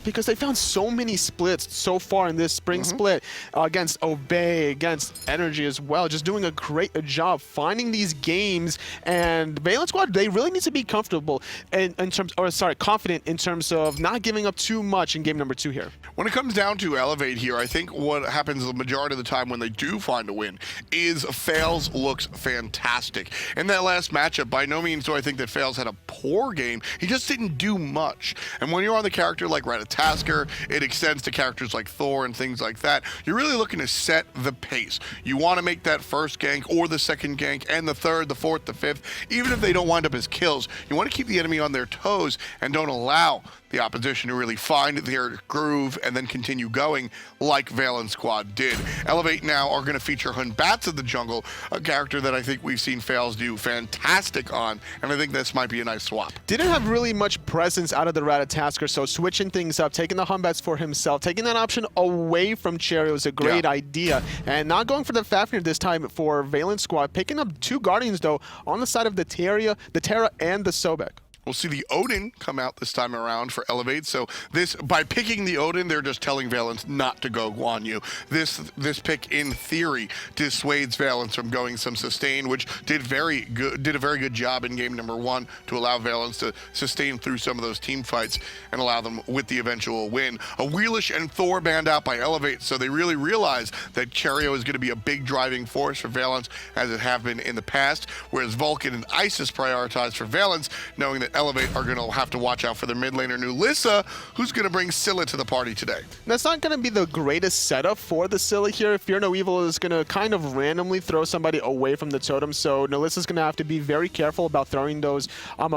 because they found so many splits so far in this spring split against Obey, against Energy as well. Just doing a great job finding these games. And Valance Squad, they really need to be comfortable in terms, or sorry, confident in terms of not giving up too much in game number 2 here. When it comes down to Elevate here, I think what happens the majority of the time when they do find a win is Fails looks fantastic. In that last matchup, by no means do I think that Fails had a poor game. He just didn't do much. And when you're on the character like Ratatasker, it extends to characters like Thor and things like that. You're really looking to set the pace. You want to make that first gank or the second gank and the third, the fourth, the fifth, even if they don't wind up as kills. You want to keep the enemy on their toes and don't allow the opposition to really find their groove and then continue going like Valance Squad did. Elevate now are going to feature Hunbats in the jungle, a character that I think we've seen Fails do fantastic on, and I think this might be a nice swap. Didn't have really much presence out of the Ratatasker, so switching things up, taking the Hunbats for himself, taking that option away from Cherry was a great idea, and not going for the Fafnir this time for Valance Squad, picking up 2 Guardians though on the side of the Terra and the Sobek. We'll see the Odin come out this time around for Elevate. So this, by picking the Odin, they're just telling Valance not to go Guan Yu. This pick, in theory, dissuades Valance from going some sustain, which did a very good job in game number 1 to allow Valance to sustain through some of those team fights and allow them with the eventual win. A Wheelish and Thor banned out by Elevate, so they really realize that Cherio is going to be a big driving force for Valance, as it have been in the past, whereas Vulcan and Isis prioritized for Valance, knowing that Elevate are going to have to watch out for their mid laner Nulissa, who's going to bring Scylla to the party today. That's not going to be the greatest setup for the Scylla here. Fear No Evil is going to kind of randomly throw somebody away from the totem, so Nulissa's going to have to be very careful about throwing those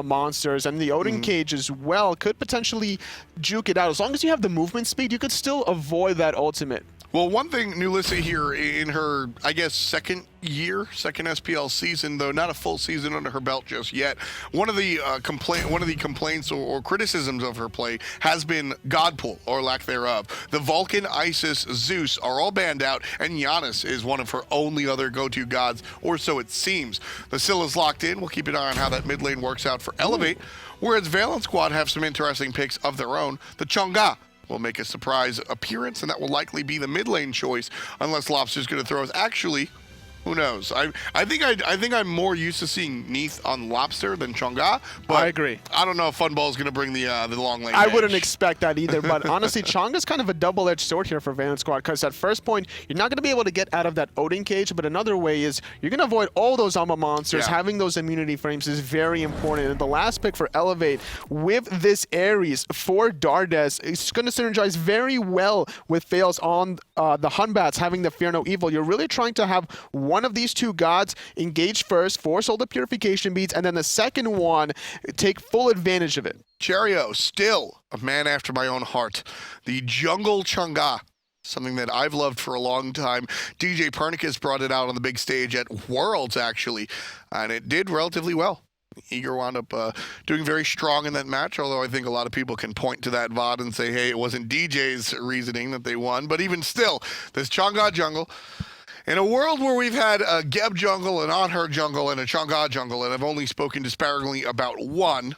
monsters. And the Odin Cage as well could potentially juke it out. As long as you have the movement speed, you could still avoid that ultimate. Well, one thing Nulissa here in her, I guess, second SPL season, though not a full season under her belt just yet, one of the complaints or criticisms of her play has been God Pool, or lack thereof. The Vulcan, Isis, Zeus are all banned out, and Giannis is one of her only other go-to gods, or so it seems. The Scylla's locked in. We'll keep an eye on how that mid lane works out for Elevate, whereas Valance Squad have some interesting picks of their own. The Chang'e will make a surprise appearance, and that will likely be the mid lane choice, unless Lobster's going to throw us. Actually, who knows? I think I'm more used to seeing Neath on Lobster than Chang'e, but I agree. I don't know if Funball is going to bring the long lane. I wouldn't expect that either, but honestly, Chang'e's kind of a double-edged sword here for Valance Squad, because at first point, you're not going to be able to get out of that Odin Cage, but another way is you're going to avoid all those monsters. Having those immunity frames is very important. And the last pick for Elevate with this Ares for Dardes is going to synergize very well with Fails on the Hunbats, having the Fear No Evil. You're really trying to have one of these 2 gods engage first, force all the purification beads, and then the second one take full advantage of it. Cherio, still a man after my own heart. The Jungle Chang'e, something that I've loved for a long time. DJ Pernicus brought it out on the big stage at Worlds, actually, and it did relatively well. Eager wound up doing very strong in that match, although I think a lot of people can point to that VOD and say, hey, it wasn't DJ's reasoning that they won. But even still, this Chang'e jungle, in a world where we've had a Geb jungle, an Onher jungle, and a Chang'e jungle, and I've only spoken disparagingly about one,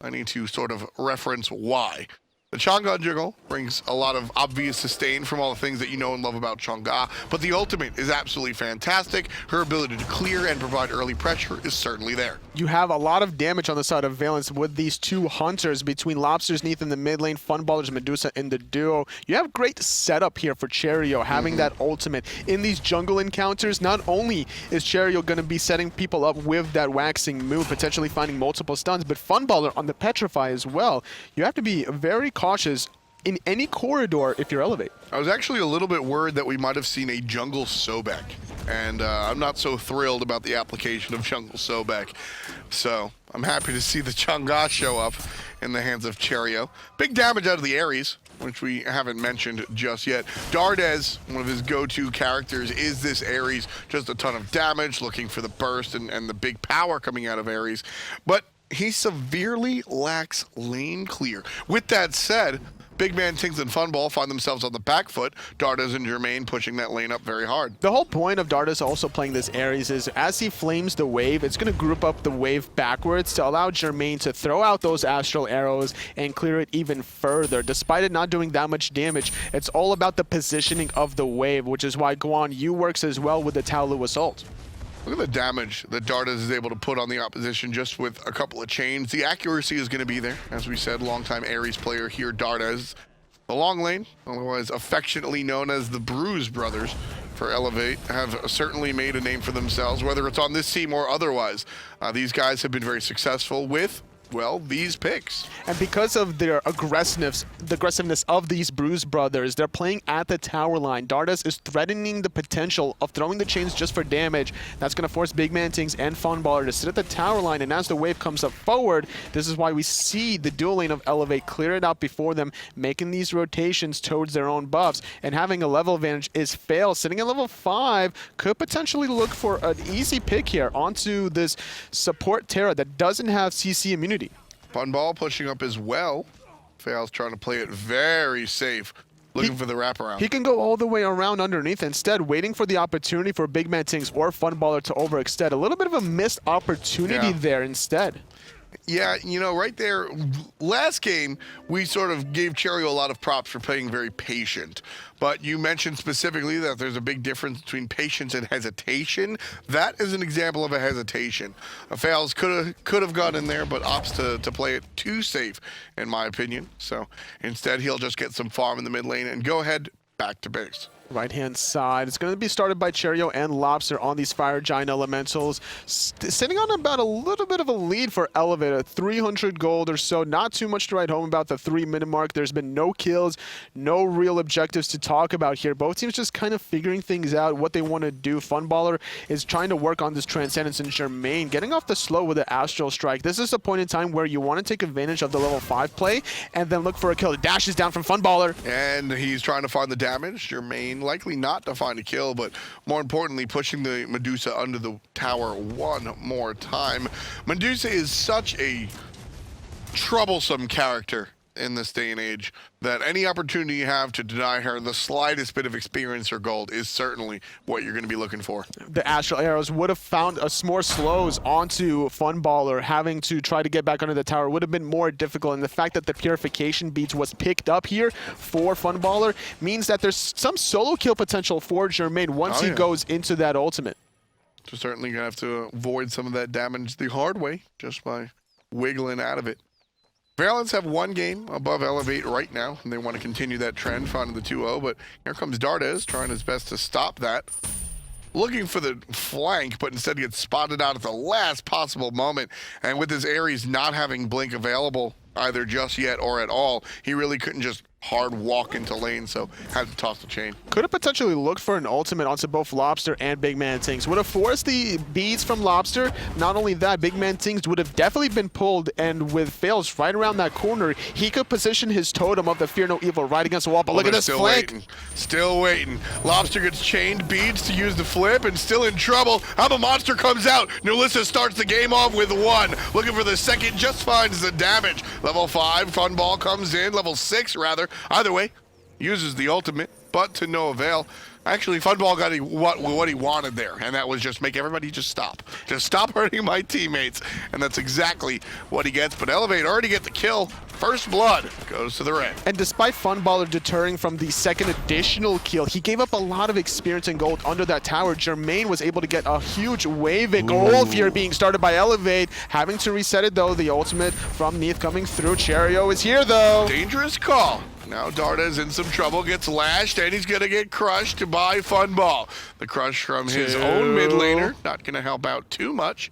I need to sort of reference why. The Chang'e jungle brings a lot of obvious sustain from all the things that you know and love about Chang'e, but the ultimate is absolutely fantastic. Her ability to clear and provide early pressure is certainly there. You have a lot of damage on the side of Valance with these 2 hunters between Lobsters, Neath in the mid lane, Funballers, Medusa in the duo. You have great setup here for Cherio, having that ultimate. In these jungle encounters, not only is Cherio going to be setting people up with that waxing move, potentially finding multiple stuns, but Funballer on the Petrify as well. You have to be very cautious in any corridor if you're Elevate. I was actually a little bit worried that we might have seen a Jungle Sobek, and I'm not so thrilled about the application of Jungle Sobek. So I'm happy to see the Chang'e show up in the hands of Cherio. Big damage out of the Ares, which we haven't mentioned just yet. Dardes, one of his go-to characters, is this Ares. Just a ton of damage, looking for the burst and the big power coming out of Ares. But he severely lacks lane clear. With that said, Big Man Tings and Funball find themselves on the back foot. Dardas and Jermaine pushing that lane up very hard. The whole point of Dardas also playing this Ares is as he flames the wave, it's going to group up the wave backwards to allow Jermaine to throw out those astral arrows and clear it even further. Despite it not doing that much damage, it's all about the positioning of the wave, which is why Guan Yu works as well with the Taolu Assault. Look at the damage that Dardas is able to put on the opposition just with a couple of chains. The accuracy is going to be there. As we said, longtime Ares player here, Dardas. The long lane, otherwise affectionately known as the Bruise Brothers for Elevate, have certainly made a name for themselves, whether it's on this team or otherwise. These guys have been very successful with, well, these picks. And because of their aggressiveness, the aggressiveness of these Bruise Brothers, they're playing at the tower line. Dardas is threatening the potential of throwing the chains just for damage. That's going to force Big Man Tings and Funballer to sit at the tower line, and as the wave comes up forward, this is why we see the dual lane of Elevate clear it out before them, making these rotations towards their own buffs, and having a level advantage is Fail. Sitting at level 5 could potentially look for an easy pick here onto this support Terra that doesn't have CC immunity. Funball pushing up as well. Fail's trying to play it very safe, looking for the wraparound. He can go all the way around underneath, instead waiting for the opportunity for Big Man Tings or Funballer to overextend. A little bit of a missed opportunity there instead. Yeah, you know, right there, last game, we sort of gave Cherio a lot of props for playing very patient. But you mentioned specifically that there's a big difference between patience and hesitation. That is an example of a hesitation. Fails could have gone in there, but opts to play it too safe, in my opinion. So instead, he'll just get some farm in the mid lane and go ahead back to base. Right-hand side. It's going to be started by Cherio and Lobster on these Fire Giant Elementals. Sitting on about a little bit of a lead for Elevator, 300 gold or so. Not too much to write home about the 3-minute mark. There's been no kills, no real objectives to talk about here. Both teams just kind of figuring things out, what they want to do. Funballer is trying to work on this Transcendence, and Jermaine getting off the slow with the Astral Strike. This is a point in time where you want to take advantage of the level 5 play and then look for a kill. The dash is down from Funballer. And he's trying to find the damage. Jermaine likely not to find a kill, but more importantly, pushing the Medusa under the tower one more time. Medusa is such a troublesome character in this day and age that any opportunity you have to deny her the slightest bit of experience or gold is certainly what you're going to be looking for. The Astral Arrows would have found more slows onto Funballer. Having to try to get back under the tower would have been more difficult, and the fact that the Purification Beads was picked up here for Funballer means that there's some solo kill potential for Jermaine once he goes into that ultimate. So certainly going to have to avoid some of that damage the hard way just by wiggling out of it. Valance have one game above Elevate right now, and they want to continue that trend, finding the 2-0, but here comes Dardas, trying his best to stop that. Looking for the flank, but instead gets spotted out at the last possible moment, and with his Ares not having Blink available either just yet or at all, he really couldn't just hard walk into lane, so had to toss the chain. Could have potentially looked for an ultimate onto both Lobster and Big Man Tings. Would have forced the beads from Lobster. Not only that, Big Man Tings would have definitely been pulled, and with Fails right around that corner, he could position his totem of the Fear No Evil right against the wall. But look at this flank. Still waiting. Lobster gets chained, beads to use the flip, and still in trouble. I'm a Monster comes out. Nulissa starts the game off with 1. Looking for the second, just finds the damage. Level 5, Funball comes in. Level 6, rather. Either way, uses the ultimate, but to no avail. Actually, Funball got what he wanted there, and that was just make everybody just stop. Just stop hurting my teammates, and that's exactly what he gets. But Elevate already get the kill. First blood goes to the red. And despite Funballer deterring from the second additional kill, he gave up a lot of experience and gold under that tower. Jermaine was able to get a huge wave of gold here being started by Elevate. Having to reset it though, the ultimate from Neath coming through. Cherio is here though. Dangerous call. Now Darda's in some trouble, gets lashed, and he's going to get crushed by Funball. The crush from his own mid laner, not going to help out too much.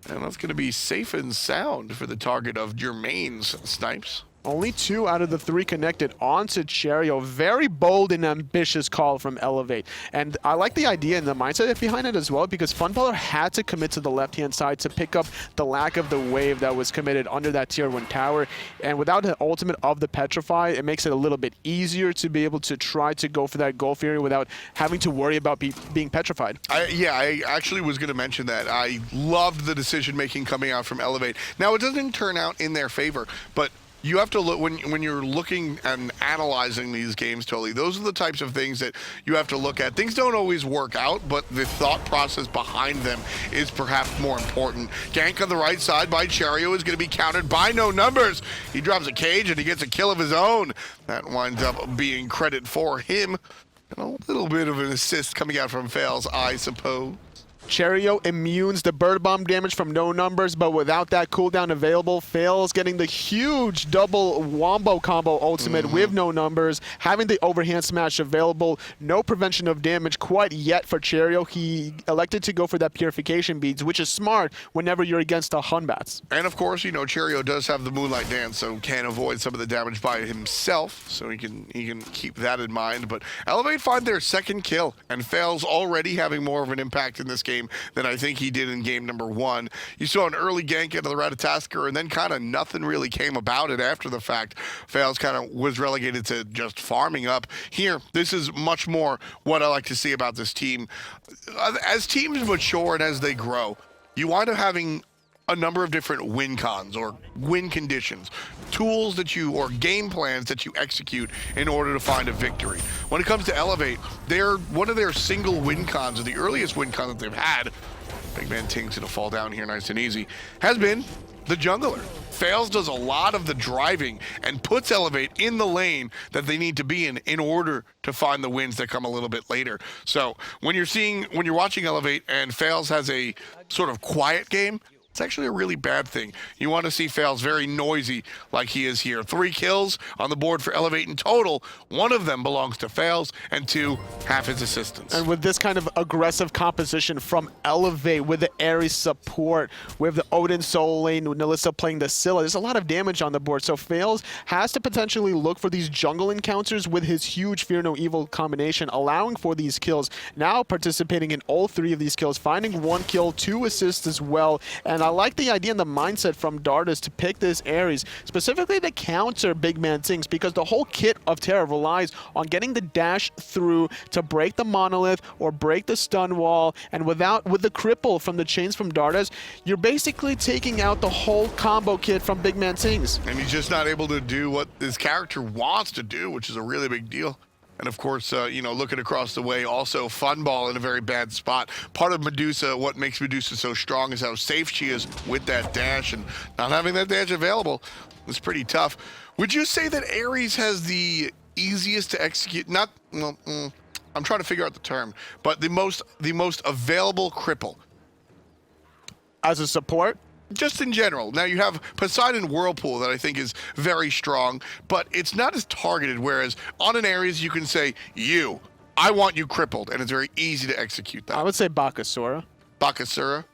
And that's going to be safe and sound for the target of Jermaine's snipes. Only 2 out of the 3 connected onto Cherio. Very bold and ambitious call from Elevate. And I like the idea and the mindset behind it as well, because Funballer had to commit to the left-hand side to pick up the lack of the wave that was committed under that tier 1 tower. And without the ultimate of the Petrify, it makes it a little bit easier to be able to try to go for that goal area without having to worry about being petrified. I actually was going to mention that. I loved the decision-making coming out from Elevate. Now, it doesn't turn out in their favor, but you have to look when you're looking and analyzing these games, totally. Those are the types of things that you have to look at. Things don't always work out, but the thought process behind them is perhaps more important. Gank on the right side by Cherio is going to be countered by No Numbers. He drops a cage and he gets a kill of his own. That winds up being credit for him. And a little bit of an assist coming out from Fails, I suppose. Cherio immunes the bird bomb damage from No Numbers, but without that cooldown available, Fails getting the huge double wombo combo ultimate with No Numbers, having the overhand smash available, no prevention of damage quite yet for Cherio. He elected to go for that purification beads, which is smart whenever you're against a Hunbats. And of course, you know, Cherio does have the Moonlight Dance, so can avoid some of the damage by himself, so he can keep that in mind. But Elevate find their second kill, and Fails already having more of an impact in this game than I think he did in game number 1. You saw an early gank into the Ratatasker, and then kind of nothing really came about it after the fact. Fails kind of was relegated to just farming up. Here, this is much more what I like to see about this team. As teams mature and as they grow, you wind up having a number of different win cons or win conditions, tools that you, or game plans that you execute in order to find a victory. When it comes to Elevate, one of their single win cons, or the earliest win con that they've had, Big Man Ting's gonna fall down here nice and easy, has been the jungler. Fails does a lot of the driving and puts Elevate in the lane that they need to be in order to find the wins that come a little bit later. So when you're watching Elevate and Fails has a sort of quiet game, it's actually a really bad thing. You want to see Fails very noisy like he is here. 3 kills on the board for Elevate in total. 1 of them belongs to Fails, and 2 have his assistance. And with this kind of aggressive composition from Elevate, with the Ares support, with the Odin solo lane, with Nalissa playing the Scylla, there's a lot of damage on the board. So Fails has to potentially look for these jungle encounters with his huge Fear No Evil combination, allowing for these kills. Now participating in all 3 of these kills, finding 1 kill, 2 assists as well. And I like the idea and the mindset from Dardas to pick this Ares, specifically to counter Big Man Tings, because the whole kit of Terra relies on getting the dash through to break the monolith or break the stun wall, and with the cripple from the chains from Dardas, you're basically taking out the whole combo kit from Big Man Tings. And he's just not able to do what his character wants to do, which is a really big deal. And of course, you know, looking across the way, also Funball in a very bad spot. Part of Medusa, what makes Medusa so strong is how safe she is with that dash, and not having that dash available is pretty tough. Would you say that Ares has the easiest to execute? Not, well, I'm trying to figure out the term, but the most available cripple As a support? just in general. Now you have Poseidon Whirlpool that I think is very strong, but it's not as targeted, whereas on an Ares you can say, I want you crippled, and it's very easy to execute that. I would say Bakasura. Bakasura.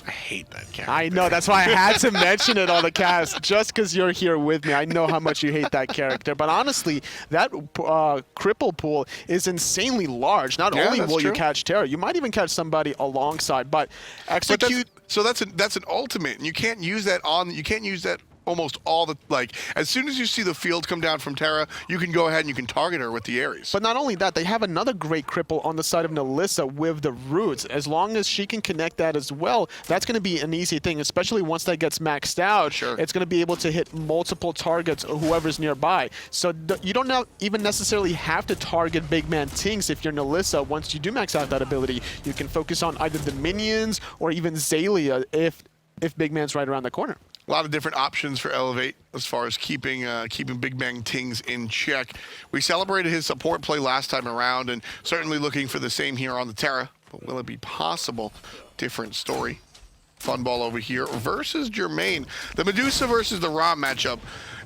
I hate that character. I know, that's why I had to mention it on the cast, just because you're here with me. I know how much you hate that character. But honestly, that cripple pool is insanely large. Not only will you catch Terra, you might even catch somebody alongside. But execute. That's an ultimate, and you can't use that almost all the, like, as soon as you see the field come down from Terra, you can go ahead and you can target her with the Ares. But not only that, they have another great cripple on the side of Nalissa with the roots. As long as she can connect that as well, that's going to be an easy thing, especially once that gets maxed out. Sure. It's going to be able to hit multiple targets, whoever's nearby. So you don't even necessarily have to target Big Man Tings if you're Nalissa. Once you do max out that ability, you can focus on either the minions or even Zalia if Big Man's right around the corner. A lot of different options for Elevate as far as keeping Big Bang Tings in check. We celebrated his support play last time around, and certainly looking for the same here on the Terra. But will it be possible? Different story. Funball over here versus Jermaine. The Medusa versus the Ra matchup.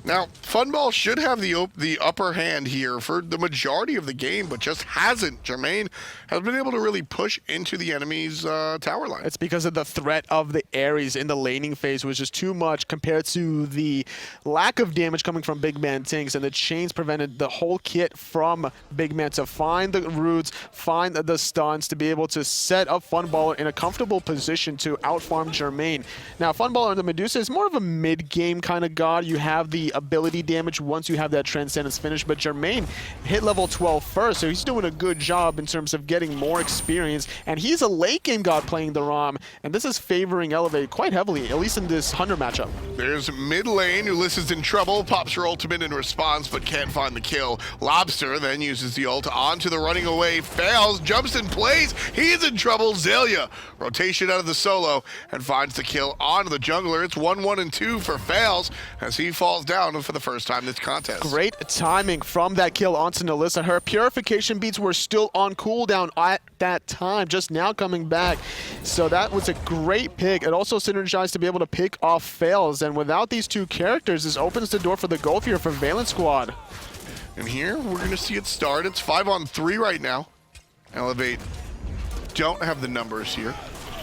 Now, Funball should have the upper hand here for the majority of the game, but just hasn't. Jermaine has been able to really push into the enemy's tower line. It's because of the threat of the Ares in the laning phase, which is too much compared to the lack of damage coming from Big Man Tings, and the chains prevented the whole kit from Big Man to find the roots, find the stuns, to be able to set up Funballer in a comfortable position to outfarm Jermaine. Now, Funballer and the Medusa is more of a mid-game kind of god. You have the the ability damage once you have that Transcendence finish, but Jermaine hit level 12 first, so he's doing a good job in terms of getting more experience, and he's a late game god playing the ROM, and this is favoring Elevate quite heavily, at least in this Hunter matchup. There's mid lane, Ulysses in trouble, pops her ultimate in response, but can't find the kill. Lobster then uses the ult onto the running away, fails, jumps in place, he is in trouble. Zelia, rotation out of the solo, and finds the kill on the jungler. It's 1-1 and 2 for Fails as he falls down for the first time this contest. Great timing from that kill onto Nalissa. Her purification beats were still on cooldown at that time, just now coming back. So that was a great pick. It also synergized to be able to pick off Fails, and without these two characters, this opens the door for the goal here for Valance Squad. And here, we're going to see it start. It's 5-on-3 right now. Elevate don't have the numbers here.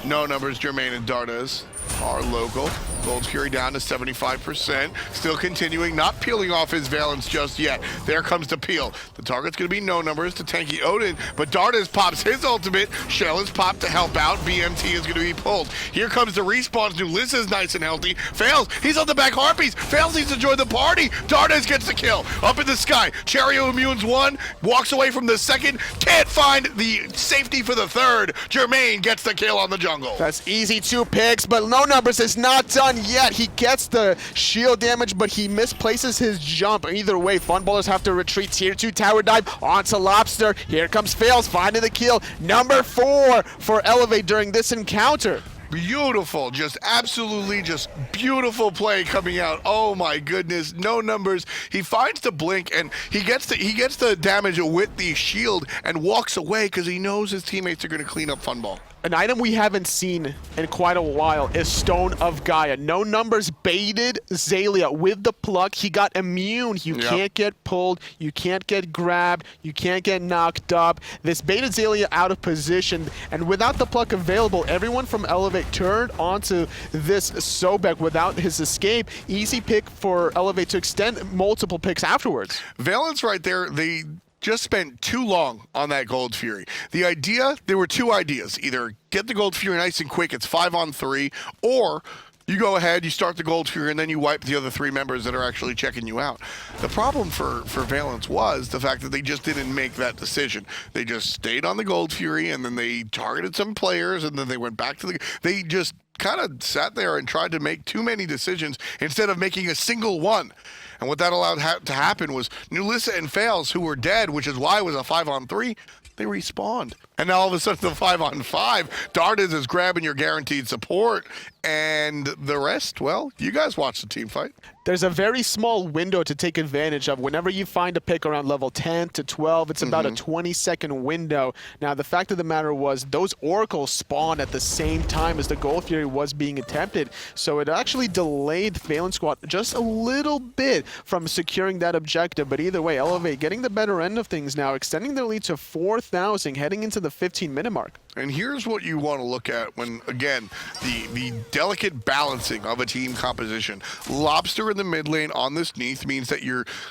No numbers, Jermaine and Dardas are local. Gold Fury down to 75%. Still continuing, not peeling off his Valance just yet. There comes the peel. The target's going to be no numbers to tanky Odin, but Dardas pops his ultimate. Shell is popped to help out. BMT is going to be pulled. Here comes the respawns. Nulissa's nice and healthy. Fails. He's on the back Harpies. Fails needs to join the party. Dardas gets the kill. Up in the sky. Cherio immunes one. Walks away from the second. Can't find the safety for the third. Jermaine gets the kill on the jungle. That's easy 2 picks, but no numbers is not done yet. He gets the shield damage, but he misplaces his jump. Either way, Funballers have to retreat. Tier 2 tower dive onto Lobster. Here comes Fails, finding the kill. Number 4 for Elevate during this encounter. Beautiful, just absolutely just beautiful play coming out. Oh my goodness, no numbers. He finds the blink and he gets the damage with the shield and walks away because he knows his teammates are going to clean up Funball. An item we haven't seen in quite a while is Stone of Gaia. No numbers baited Zelia with the pluck. He got immune. You can't get pulled. You can't get grabbed. You can't get knocked up. This baited Zelia out of position, and without the pluck available, everyone from Elevate turned onto this Sobek without his escape. Easy pick for Elevate to extend multiple picks afterwards. Valance right there, they just spent too long on that Gold Fury. There were two ideas. Either get the Gold Fury nice and quick, it's 5-on-3, or you go ahead, you start the Gold Fury, and then you wipe the other 3 members that are actually checking you out. The problem for Valance was the fact that they just didn't make that decision. They just stayed on the Gold Fury, and then they targeted some players, and then they went back to they just kind of sat there and tried to make too many decisions instead of making a single one. And what that allowed to happen was Nulissa and Fails, who were dead, which is why it was a 5-on-3, they respawned. And now all of a sudden, the 5-on-5, Dardas is grabbing your guaranteed support, and the rest, well, you guys watch the team fight. There's a very small window to take advantage of. Whenever you find a pick around level 10 to 12, it's about a 20-second window. Now, the fact of the matter was those oracles spawned at the same time as the Gold Fury was being attempted, so it actually delayed Valance Squad just a little bit from securing that objective. But either way, Elevate getting the better end of things now, extending their lead to 4,000, heading into the 15-minute mark. And here's what you want to look at when, again, the delicate balancing of a team composition. Lobster in the mid lane on this Neath means that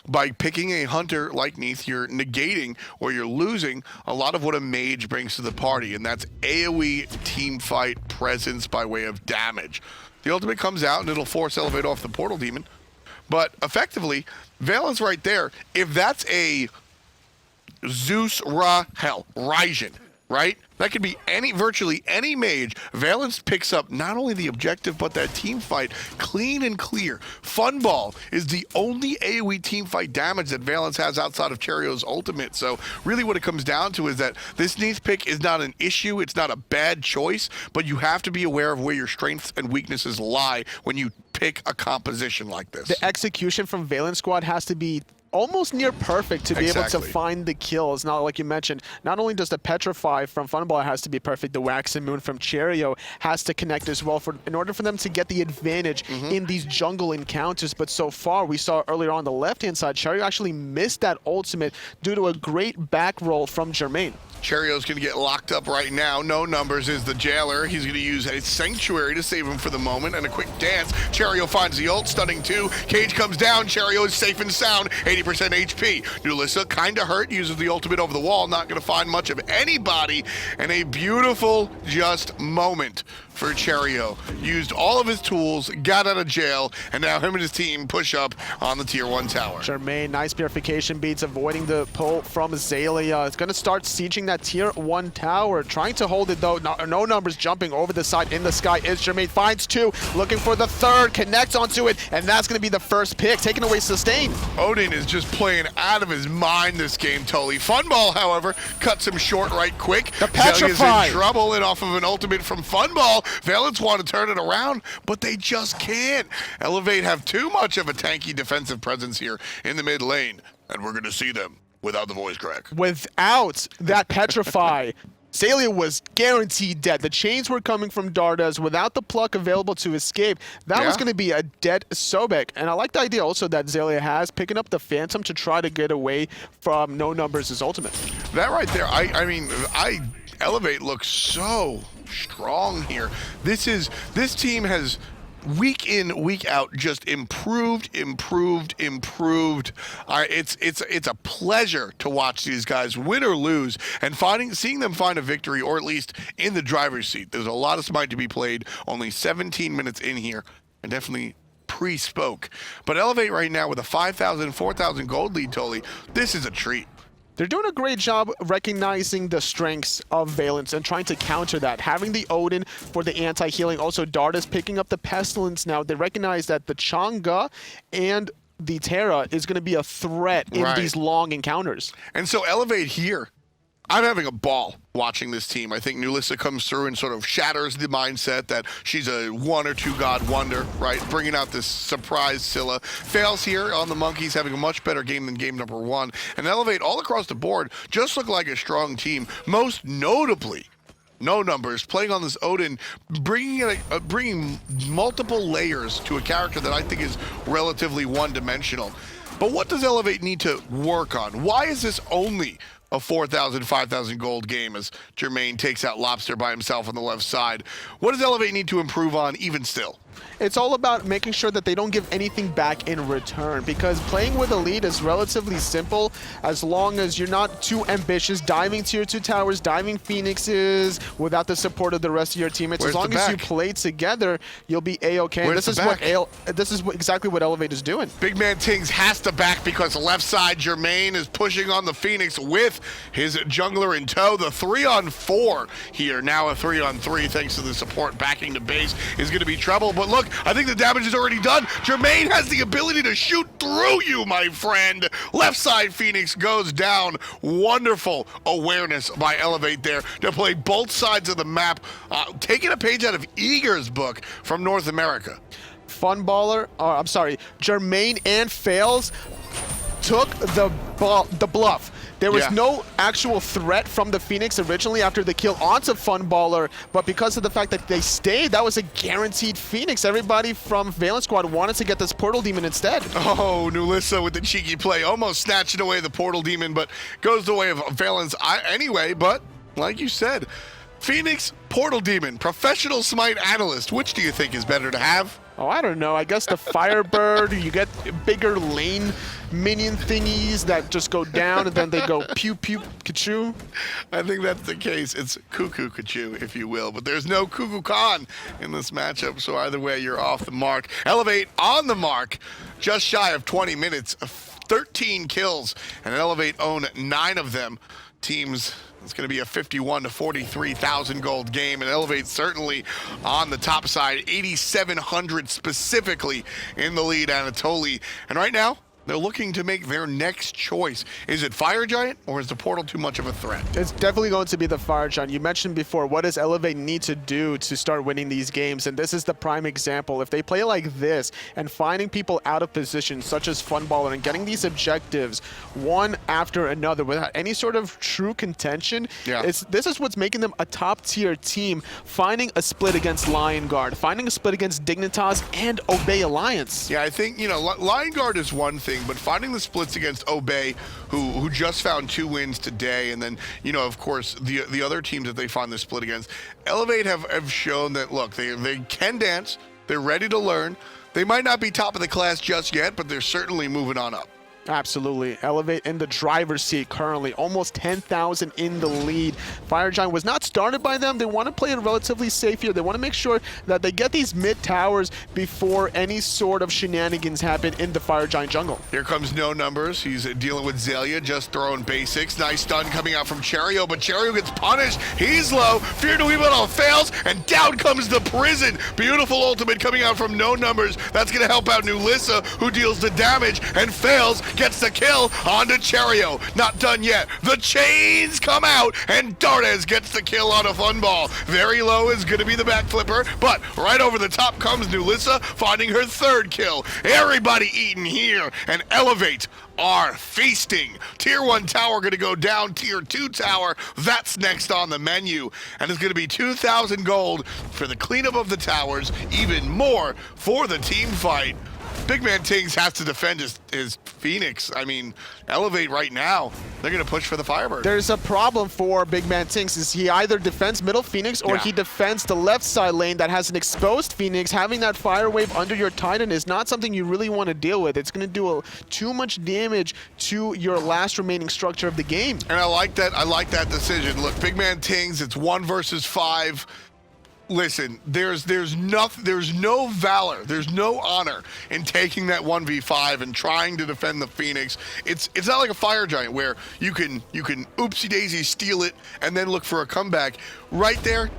by picking a hunter like Neath, you're negating or you're losing a lot of what a mage brings to the party, and that's AoE team fight presence by way of damage. The ultimate comes out and it'll force Elevate off the portal demon. But effectively, Valance right there, if that's a Zeus, Ra, hell, Raijin, right? That could be virtually any mage. Valance picks up not only the objective, but that team fight clean and clear. Funball is the only AoE team fight damage that Valance has outside of Cherio's ultimate. So really what it comes down to is that this Neath pick is not an issue. It's not a bad choice, but you have to be aware of where your strengths and weaknesses lie when you pick a composition like this. The execution from Valance Squad has to be almost near perfect to be able to find the kills. Now, like you mentioned, not only does the Petrify from Funball has to be perfect, the Wax and Moon from Cherio has to connect as well in order for them to get the advantage in these jungle encounters. But so far, we saw earlier on the left-hand side, Cherio actually missed that ultimate due to a great back roll from Jermaine. Cherio's going to get locked up right now. No numbers is the jailer. He's going to use a sanctuary to save him for the moment, and a quick dance. Cherio finds the ult, stunning 2. Cage comes down. Cherio is safe and sound, 80% HP. Nulissa, kind of hurt, uses the ultimate over the wall. Not going to find much of anybody, and a beautiful just moment for Cherio. Used all of his tools, got out of jail, and now him and his team push up on the tier 1 tower. Jermaine, nice purification beats, avoiding the pull from Azalea. It's going to start sieging that tier 1 tower. Trying to hold it though. No numbers jumping over the side in the sky is Jermaine. Finds 2, looking for the 3rd, connects onto it, and that's going to be the first pick, taking away sustain. Odin is just playing out of his mind this game, totally. Funball, however, cuts him short right quick. The Petrify is in trouble, and off of an ultimate from Funball, Valance want to turn it around, but they just can't. Elevate have too much of a tanky defensive presence here in the mid lane, and we're going to see them without the voice crack. Without that Petrify, Azalea was guaranteed dead. The chains were coming from Dardas. Without the pluck available to escape, that was going to be a dead Sobek. And I like the idea also that Azalea has, picking up the Phantom to try to get away from No Numbers' ultimate. That right there, I mean, Elevate looks so strong here. This team has week in, week out, just improved. It's a pleasure to watch these guys win or lose, and seeing them find a victory, or at least in the driver's seat. There's a lot of Smite to be played. Only 17 minutes in here, and definitely pre-spoke. But Elevate right now with a 5,000, 4,000 gold lead, Toli. This is a treat. They're doing a great job recognizing the strengths of Valance and trying to counter that. Having the Odin for the anti-healing. Also, Dardas picking up the Pestilence now. They recognize that the Chang'e and the Terra is going to be a threat in these long encounters. And so Elevate here, I'm having a ball watching this team. I think Nulissa comes through and sort of shatters the mindset that she's a 1 or 2 god wonder, right? Bringing out this surprise Scylla. Fails here on the Monkeys, having a much better game than game number 1. And Elevate all across the board just look like a strong team. Most notably, No Numbers playing on this Odin, bringing multiple layers to a character that I think is relatively one-dimensional. But what does Elevate need to work on? Why is this only a 4,000, 5,000 gold game as Jermaine takes out Lobster by himself on the left side? What does Elevate need to improve on even still? It's all about making sure that they don't give anything back in return, because playing with Elite is relatively simple as long as you're not too ambitious, diving tier 2 towers, diving Phoenixes without the support of the rest of your teammates. As long as you play together, you'll be A-okay. This is exactly what Elevate is doing. Big man Tings has to back because the left side, Jermaine is pushing on the Phoenix with his jungler in tow. The 3-on-4 here, now a 3-on-3 thanks to the support backing the base, is going to be trouble. But look, I think the damage is already done. Jermaine has the ability to shoot through you, my friend. Left side Phoenix goes down. Wonderful awareness by Elevate there to play both sides of the map. Taking a page out of Eager's book from North America. Jermaine and Fails took the bluff. There was no actual threat from the Phoenix originally after the kill onto Funballer, but because of the fact that they stayed, that was a guaranteed Phoenix. Everybody from Valance Squad wanted to get this Portal Demon instead. Oh, Nulissa with the cheeky play, almost snatching away the Portal Demon, but goes the way of Valance anyway. But like you said, Phoenix, Portal Demon, professional Smite analyst, which do you think is better to have? Oh, I don't know. I guess the Firebird, you get bigger lane minion thingies that just go down and then they go pew pew Kachu. I think that's the case. It's Cuckoo Kachu, if you will. But there's no Cuckoo Khan in this matchup, so either way, you're off the mark. Elevate on the mark, just shy of 20 minutes, 13 kills, and Elevate own 9 of them. Teams, it's going to be a 51 to 43,000 gold game, and Elevate certainly on the top side, 8,700 specifically in the lead, Anatoly. And right now, they're looking to make their next choice. Is it Fire Giant, or is the Portal too much of a threat? It's definitely going to be the Fire Giant. You mentioned before, what does Elevate need to do to start winning these games? And this is the prime example. If they play like this and finding people out of position, such as Funballer, and getting these objectives one after another without any sort of true contention, this is what's making them a top-tier team, finding a split against Lion Guard, finding a split against Dignitas and Obey Alliance. Yeah, I think, Lion Guard is one thing, but finding the splits against Obey, who just found 2 wins today, and then, of course, the other teams that they find the split against, Elevate have shown that, look, they can dance, they're ready to learn. They might not be top of the class just yet, but they're certainly moving on up. Absolutely. Elevate in the driver's seat currently. Almost 10,000 in the lead. Fire Giant was not started by them. They want to play it relatively safe here. They want to make sure that they get these mid towers before any sort of shenanigans happen in the Fire Giant jungle. Here comes No Numbers. He's dealing with Zelia, just throwing basics. Nice stun coming out from Cherio, but Cherio gets punished. He's low. Fear to Weevil fails, and down comes the prison. Beautiful ultimate coming out from No Numbers. That's going to help out Nulissa, who deals the damage and fails. Gets the kill onto Cherio. Not done yet. The chains come out, and Dardes gets the kill on a fun ball. Very low is going to be the back flipper, but right over the top comes Nulissa, finding her third kill. Everybody eating here, and Elevate are feasting. Tier 1 tower going to go down. Tier 2 tower, that's next on the menu. And it's going to be 2,000 gold for the cleanup of the towers, even more for the team fight. Big Man Tings has to defend his Phoenix. I mean, Elevate right now, they're going to push for the Firebird. There's a problem for Big Man Tings is he either defends middle Phoenix or he defends the left side lane that has an exposed Phoenix. Having that fire wave under your Titan is not something you really want to deal with. It's going to do too much damage to your last remaining structure of the game. And I like that. I like that decision. Look, Big Man Tings, it's 1 versus 5. Listen, there's no valor, there's no honor in taking that 1v5 and trying to defend the Phoenix. It's not like a Fire Giant where you can oopsie daisy steal it and then look for a comeback. Right there,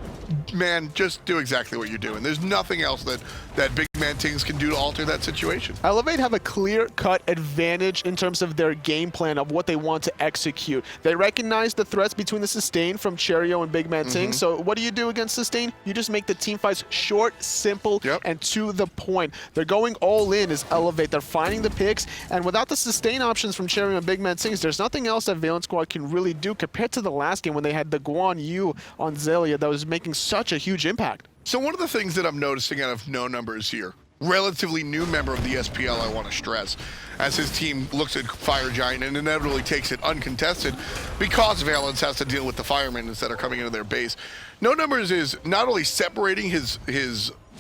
man, just do exactly what you're doing. There's nothing else that Big Man Tings can do to alter that situation. Elevate have a clear-cut advantage in terms of their game plan of what they want to execute. They recognize the threats between the sustain from Cherio and Big Man Tings. So what do you do against sustain? You just make the team fights short, simple, and to the point. They're going all in as Elevate. They're finding the picks, and without the sustain options from Cherio and Big Man Tings, there's nothing else that Valance Squad can really do compared to the last game when they had the Guan Yu on Zelia that was making such a huge impact. So one of the things that I'm noticing out of No Numbers here, relatively new member of the SPL, I want to stress, as his team looks at Fire Giant and inevitably takes it uncontested because Valance has to deal with the firemen that are coming into their base. No Numbers is not only separating his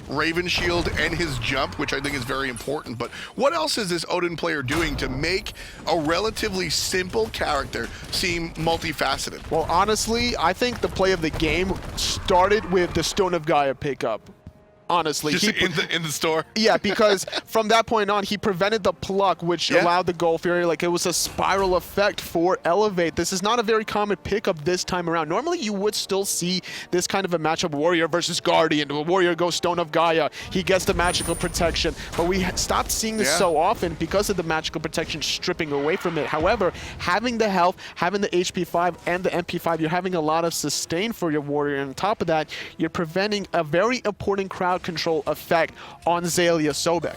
Raven Shield and his jump, which I think is very important, but what else is this Odin player doing to make a relatively simple character seem multifaceted? Well, honestly, I think the play of the game started with the Stone of Gaia pickup. Honestly, just in the store. Yeah, because from that point on, he prevented the pluck, which allowed the Gold Fury. Like, it was a spiral effect for Elevate. This is not a very common pickup this time around. Normally, you would still see this kind of a matchup: Warrior versus Guardian. The Warrior goes Stone of Gaia. He gets the magical protection, but we stopped seeing this so often because of the magical protection stripping away from it. However, having the health, having the HP 5 and the MP 5, you're having a lot of sustain for your Warrior. And on top of that, you're preventing a very important crowd control effect on Zelia Sobek.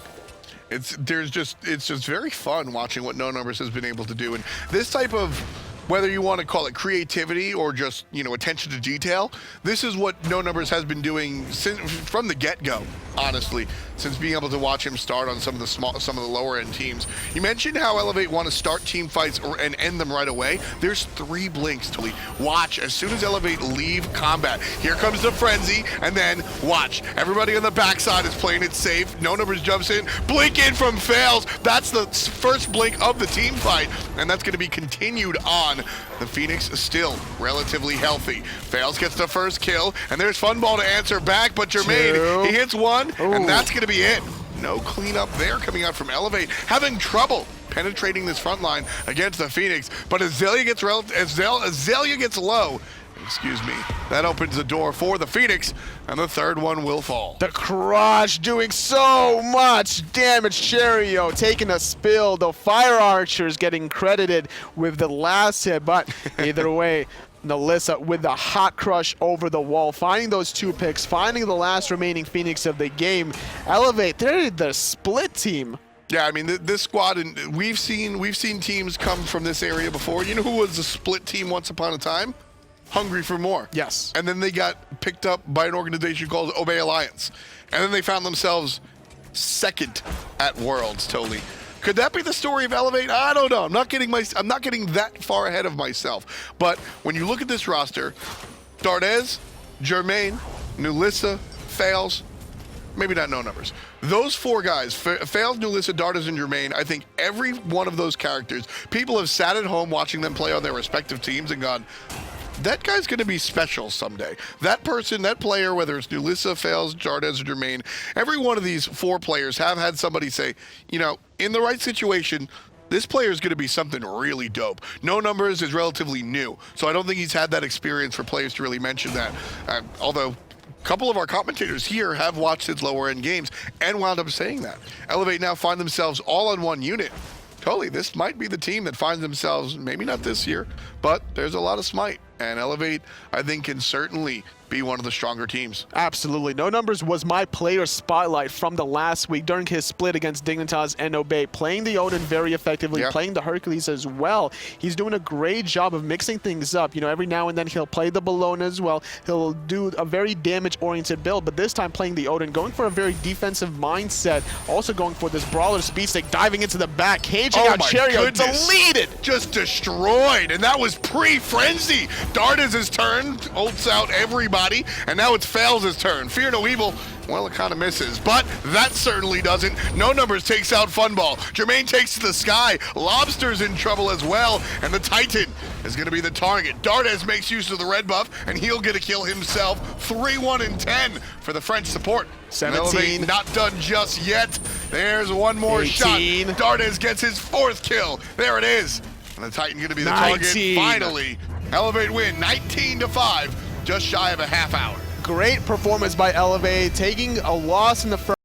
It's just very fun watching what No Numbers has been able to do, and this type of, whether you want to call it creativity or just, you know, attention to detail, this is what No Numbers has been doing from the get-go, honestly, since being able to watch him start on some of the lower end teams. You mentioned how Elevate want to start team fights and end them right away. There's 3 blinks to watch as soon as Elevate leave combat. Here comes the frenzy, and then watch. Everybody on the backside is playing it safe. No Numbers jumps in, blink in from fails. That's the first blink of the team fight, and that's going to be continued on. The Phoenix is still relatively healthy. Fails gets the first kill, and there's Funball to answer back, but Jermaine, he hits 1, and that's going to be it. No cleanup there coming out from Elevate. Having trouble penetrating this front line against the Phoenix, but as Zelia gets low, excuse me, that opens the door for the Phoenix, and the third one will fall. The Crush doing so much damage. Cherio taking a spill. The Fire Archers getting credited with the last hit, but either way, Nulissa with the hot crush over the wall, finding those 2 picks, finding the last remaining Phoenix of the game. Elevate, they're the split team. Yeah, I mean, this squad, and we've seen teams come from this area before. You know who was a split team once upon a time? Hungry for More. Yes. And then they got picked up by an organization called Obey Alliance. And then they found themselves second at Worlds, totally. Could that be the story of Elevate? I don't know. I'm not getting that far ahead of myself. But when you look at this roster, Dardes, Jermaine, Nulissa, Fails, maybe not no numbers. Those four guys, Fails, Nulissa, Dardas, and Jermaine, I think every one of those characters, people have sat at home watching them play on their respective teams and gone, that guy's going to be special someday. That person, that player, whether it's Nulissa, Fails, Dardas, or Jermaine, every one of these four players have had somebody say, you know, in the right situation, this player is going to be something really dope. No numbers is relatively new, so I don't think he's had that experience for players to really mention that. Although a couple of our commentators here have watched his lower end games and wound up saying that. Elevate now find themselves all in one unit. Totally, this might be the team that finds themselves, maybe not this year, but there's a lot of SMITE. And Elevate, I think, can certainly be one of the stronger teams. Absolutely. No Numbers was my player spotlight from the last week during his split against Dignitas and Obey, playing the Odin very effectively, playing the Hercules as well. He's doing a great job of mixing things up. You know, every now and then he'll play the Bologna as well. He'll do a very damage-oriented build, but this time playing the Odin, going for a very defensive mindset, also going for this Brawler speed stick, diving into the back, caging out Cherio, deleted! Just destroyed, and that was pre-frenzy. Dardas' turn, ults out everybody, and now it's Fails' turn. Fear no evil, well, it kind of misses, but that certainly doesn't. No Numbers takes out Funball. Jermaine takes to the sky. Lobster's in trouble as well, and the Titan is going to be the target. Dardas makes use of the red buff, and he'll get a kill himself. 3-1 and 10 for the French support. 17. Not done just yet. There's one more 18. shot. Dardas gets his 4th kill. There it is. And the Titan going to be the 19. target. Finally, Elevate win 19-5, just shy of a half hour. Great performance by Elevate, taking a loss in the first.